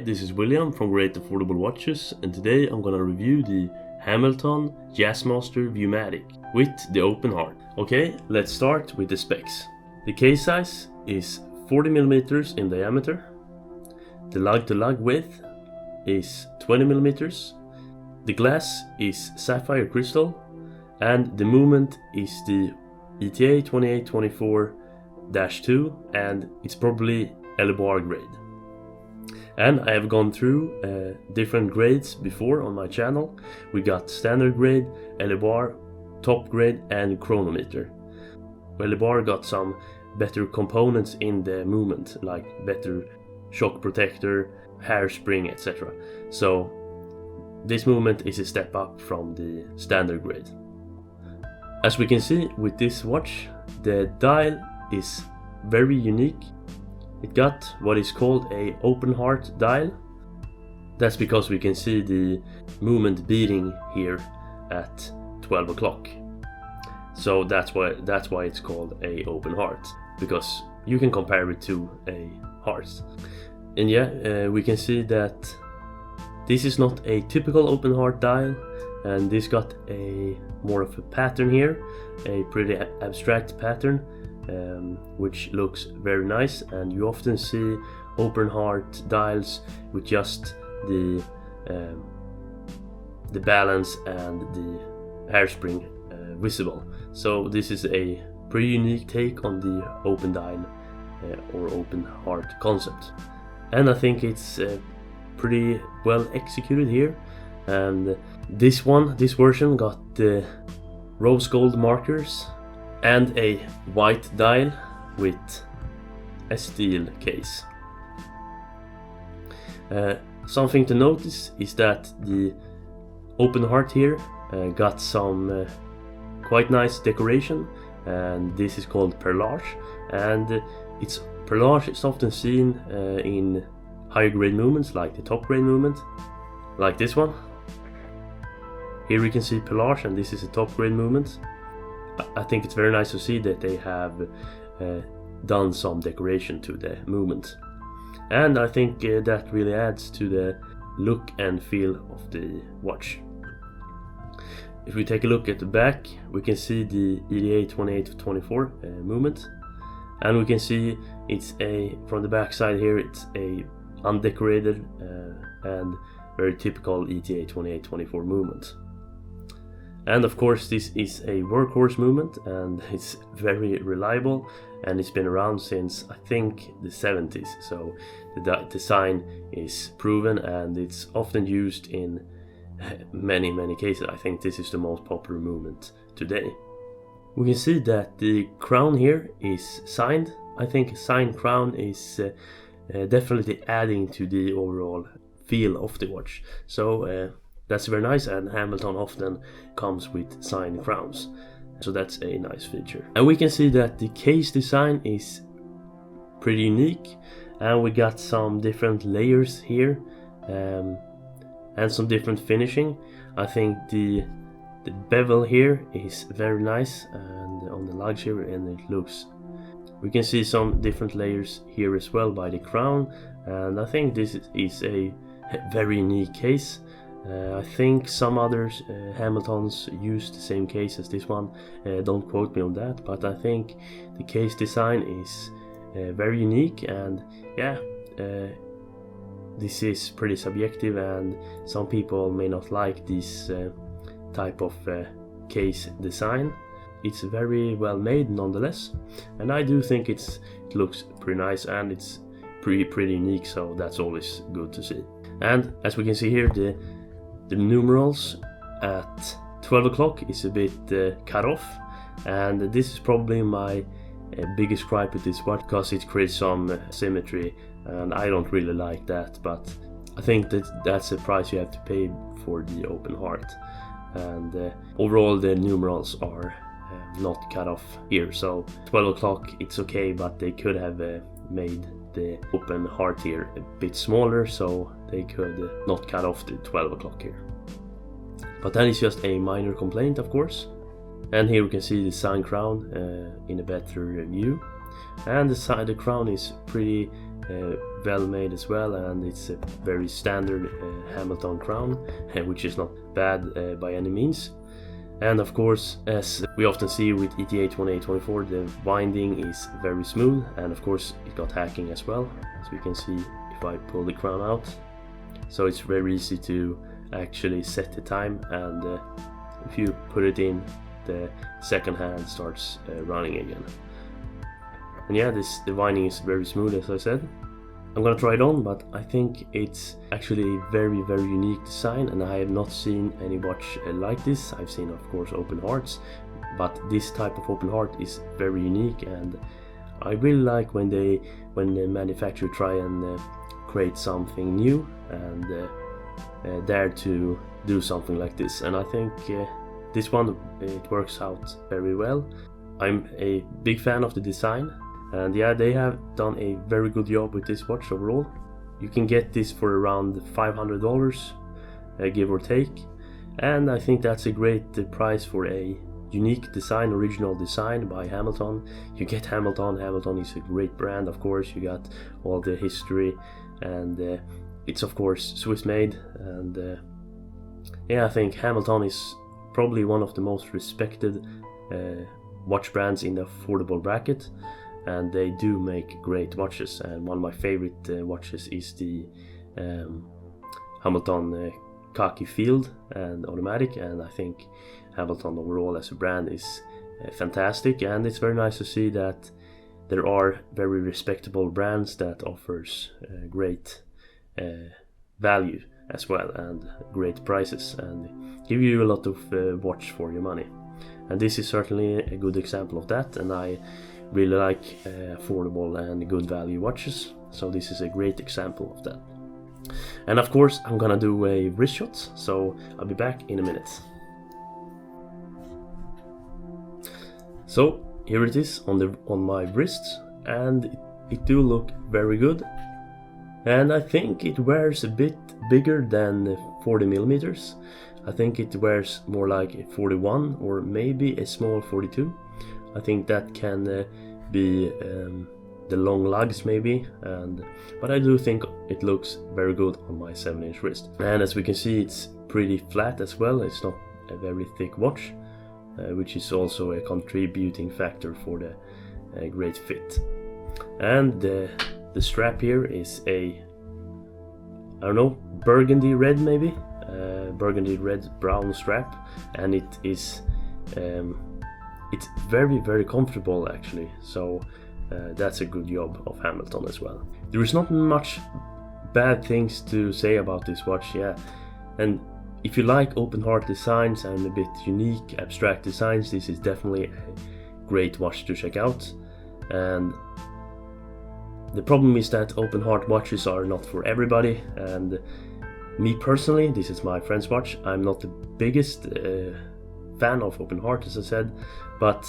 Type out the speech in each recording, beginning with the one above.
this is William from Great Affordable Watches, and today I'm gonna review the Hamilton Jazzmaster Viewmatic with the open heart. Okay, let's start with the specs. The case size is 40mm in diameter. The lug-to-lug width is 20mm. The glass is sapphire crystal, and the movement is the ETA 2824-2, and it's probably LBR grade. And I have gone through different grades before on my channel. We got standard grade, LBR, top grade and chronometer. LBR got some better components in the movement, like better shock protector, hairspring, etc. So this movement is a step up from the standard grade. As we can see with this watch, the dial is very unique. It got what is called a open heart dial. That's because we can see the movement beating here at 12 o'clock. So that's why it's called a open heart, because you can compare it to a heart. And yeah, we can see that this is not a typical open heart dial, and this got a more of a pattern here, a pretty abstract pattern. Which looks very nice, and you often see open heart dials with just the balance and the hairspring visible. So this is a pretty unique take on the open dial or open heart concept, and I think it's pretty well executed here. And this version got the rose gold markers and a white dial with a steel case. Something to notice is that the open heart here got some quite nice decoration, and this is called perlage. And perlage is often seen in higher grade movements, like the top grade movement, like this one. Here we can see perlage, and this is a top grade movement. I think it's very nice to see that they have done some decoration to the movement, and I think that really adds to the look and feel of the watch. If we take a look at the back, we can see the ETA 2824 movement, and we can see it's from the back side here, it's a undecorated and very typical ETA 2824 movement. And of course, this is a workhorse movement, and it's very reliable, and it's been around since I think the 70s. So the design is proven, and it's often used in many cases. I think this is the most popular movement today. We can see that the crown here is signed. I think a signed crown is definitely adding to the overall feel of the watch. So that's very nice, and Hamilton often comes with signed crowns, so that's a nice feature. And we can see that the case design is pretty unique, and we got some different layers here and some different finishing. I think the bevel here is very nice, and on the lugs here, and it looks, we can see some different layers here as well by the crown, and I think this is a very unique case. I think some others, Hamiltons, use the same case as this one. Don't quote me on that, but I think the case design is very unique, and yeah, this is pretty subjective, and some people may not like this type of case design. It's very well made nonetheless, and I do think it looks pretty nice, and it's pretty unique, so that's always good to see. And as we can see here, the numerals at 12 o'clock is a bit cut off, and this is probably my biggest gripe with this watch, because it creates some symmetry, and I don't really like that, but I think that's a price you have to pay for the open heart. And overall the numerals are not cut off here, so 12 o'clock it's okay, but they could have made the open heart here a bit smaller, so they could not cut off the 12 o'clock here. But that is just a minor complaint, of course. And here we can see the sign crown in a better view. And the crown is pretty well made as well, and it's a very standard Hamilton crown, which is not bad by any means. And of course, as we often see with ETA 2824, the winding is very smooth, and of course it got hacking as well, as we can see if I pull the crown out. So it's very easy to actually set the time, and if you put it in, the second hand starts running again. And yeah, the winding is very smooth, as I said. I'm gonna try it on, but I think it's actually a very unique design, and I have not seen any watch like this. I've seen, of course, open hearts, but this type of open heart is very unique, and I really like when the manufacturer try and create something new and dare to do something like this. And I think this one, it works out very well. I'm a big fan of the design. And yeah, they have done a very good job with this watch overall. You can get this for around $500, give or take. And I think that's a great price for a unique design, original design by Hamilton. You get Hamilton. Hamilton is a great brand, of course. You got all the history, and it's of course Swiss made. And yeah, I think Hamilton is probably one of the most respected watch brands in the affordable bracket. And they do make great watches, and one of my favorite watches is the Hamilton Khaki Field and automatic, and I think Hamilton overall as a brand is fantastic, and it's very nice to see that there are very respectable brands that offers great value as well, and great prices, and give you a lot of watch for your money. And this is certainly a good example of that, and I really like affordable and good value watches, so this is a great example of that. And of course I'm gonna do a wrist shot, so I'll be back in a minute. So here it is on my wrist, and it do look very good, and I think it wears a bit bigger than 40 millimeters. I think it wears more like a 41 or maybe a small 42. I think that can be the long lugs maybe, but I do think it looks very good on my 7-inch wrist. And as we can see, it's pretty flat as well. It's not a very thick watch, which is also a contributing factor for the great fit. And the strap here is a, I don't know, burgundy red maybe, burgundy red brown strap, and it is it's very comfortable actually, so that's a good job of Hamilton as well. There is not much bad things to say about this watch, yeah, and if you like open heart designs and a bit unique abstract designs, this is definitely a great watch to check out. And the problem is that open heart watches are not for everybody, and me personally, this is my friend's watch, I'm not the biggest fan of open heart, as I said, but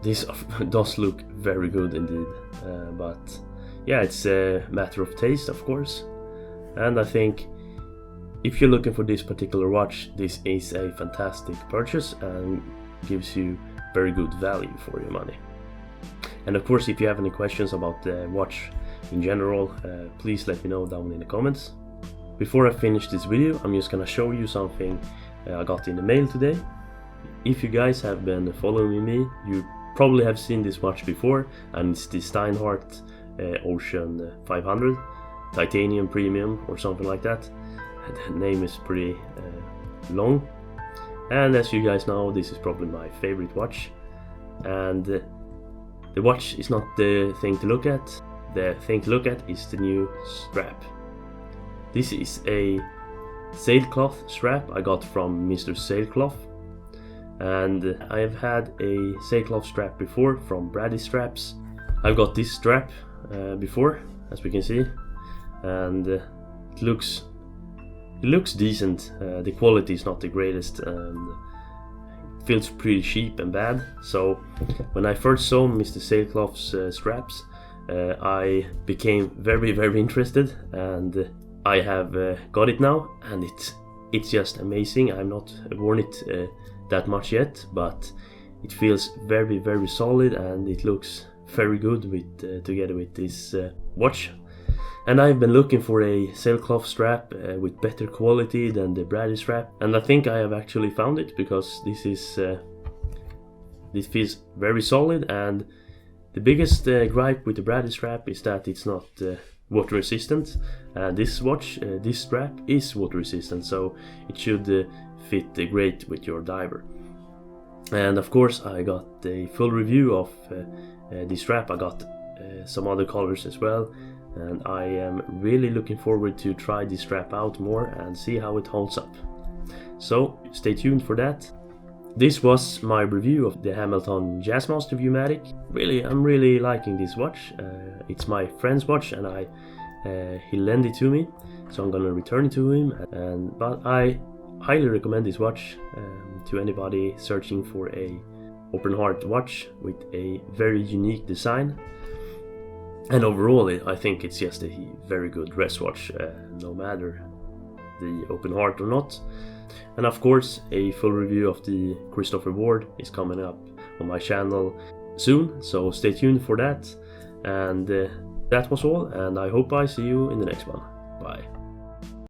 this does look very good indeed. But yeah, it's a matter of taste, of course, and I think if you're looking for this particular watch, this is a fantastic purchase and gives you very good value for your money. And of course, if you have any questions about the watch in general, please let me know down in the comments. Before I finish this video, I'm just gonna show you something I got in the mail today. If you guys have been following me, you probably have seen this watch before, and it's the Steinhardt Ocean 500 Titanium Premium or something like that. The name is pretty long, and as you guys know, this is probably my favorite watch. And the watch is not the thing to look at. The thing to look at is the new strap. This is a sailcloth strap I got from Mr. Sailcloth, and I have had a sailcloth strap before from Brady Straps. I've got this strap before, as we can see, and it looks decent. The quality is not the greatest, and it feels pretty cheap and bad. So when I first saw Mr. Sailcloth's straps, I became very interested, and I have got it now, and it's just amazing. I've not worn it that much yet, but it feels very solid, and it looks very good with together with this watch. And I've been looking for a sailcloth strap with better quality than the Brady strap, and I think I have actually found it, because this feels very solid. And the biggest gripe with the Brady strap is that it's not water resistant. This watch, this strap is water resistant, so it should fit great with your diver. And of course I got a full review of the strap. I got some other colors as well, and I am really looking forward to try this strap out more and see how it holds up. So stay tuned for that. This was my review of the Hamilton Jazzmaster Viewmatic. I'm really liking this watch. It's my friend's watch, and he lent it to me, so I'm gonna return it to him. But I highly recommend this watch to anybody searching for a open heart watch with a very unique design. And overall, I think it's just a very good wrist watch, no matter the open heart or not. And of course, a full review of the Christopher Ward is coming up on my channel soon, so stay tuned for that. And that was all, and I hope I see you in the next one. Bye.